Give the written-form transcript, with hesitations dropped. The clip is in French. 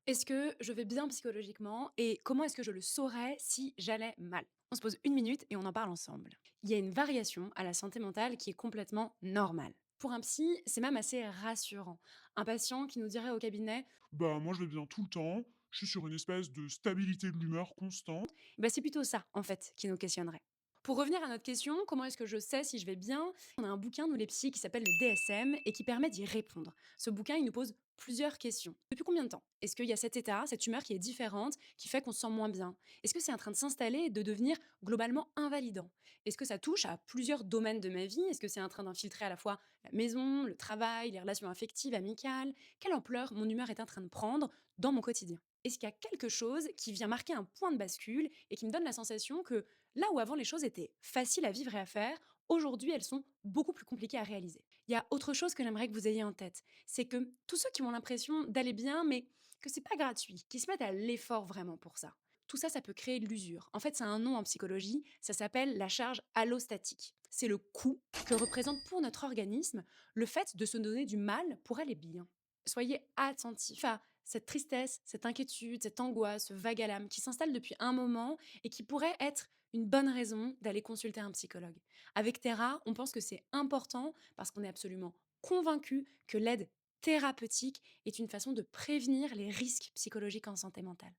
Est-ce que je vais bien psychologiquement et comment est-ce que je le saurais si j'allais mal? On se pose une minute et on en parle ensemble. Il y a une variation à la santé mentale qui est complètement normale. Pour un psy, c'est même assez rassurant. Un patient qui nous dirait au cabinet, Bah, moi, je vais bien tout le temps. Je suis sur une espèce de stabilité de l'humeur constante. bah, c'est plutôt ça, en fait, qui nous questionnerait. Pour revenir à notre question, comment est-ce que je sais si je vais bien? On a un bouquin, nous les psys, qui s'appelle le DSM et qui permet d'y répondre. Ce bouquin, il nous pose plusieurs questions. Depuis combien de temps? Est-ce qu'il y a cet état, cette humeur qui est différente, qui fait qu'on se sent moins bien? Est-ce que c'est en train de s'installer et de devenir globalement invalidant? Est-ce que ça touche à plusieurs domaines de ma vie? Est-ce que c'est en train d'infiltrer à la fois la maison, le travail, les relations affectives, amicales? Quelle ampleur mon humeur est en train de prendre dans mon quotidien? Est-ce qu'il y a quelque chose qui vient marquer un point de bascule et qui me donne la sensation que là où avant les choses étaient faciles à vivre et à faire, aujourd'hui elles sont beaucoup plus compliquées à réaliser? Il y a autre chose que j'aimerais que vous ayez en tête, c'est que tous ceux qui ont l'impression d'aller bien, mais que c'est pas gratuit, qui se mettent à l'effort vraiment pour ça. Tout ça, ça peut créer de l'usure. En fait, c'est un nom en psychologie, ça s'appelle la charge allostatique. C'est le coût que représente pour notre organisme le fait de se donner du mal pour aller bien. Soyez attentifs à cette tristesse, cette inquiétude, cette angoisse, ce vague à l'âme qui s'installe depuis un moment et qui pourrait être une bonne raison d'aller consulter un psychologue. Avec Terra, on pense que c'est important parce qu'on est absolument convaincu que l'aide thérapeutique est une façon de prévenir les risques psychologiques en santé mentale.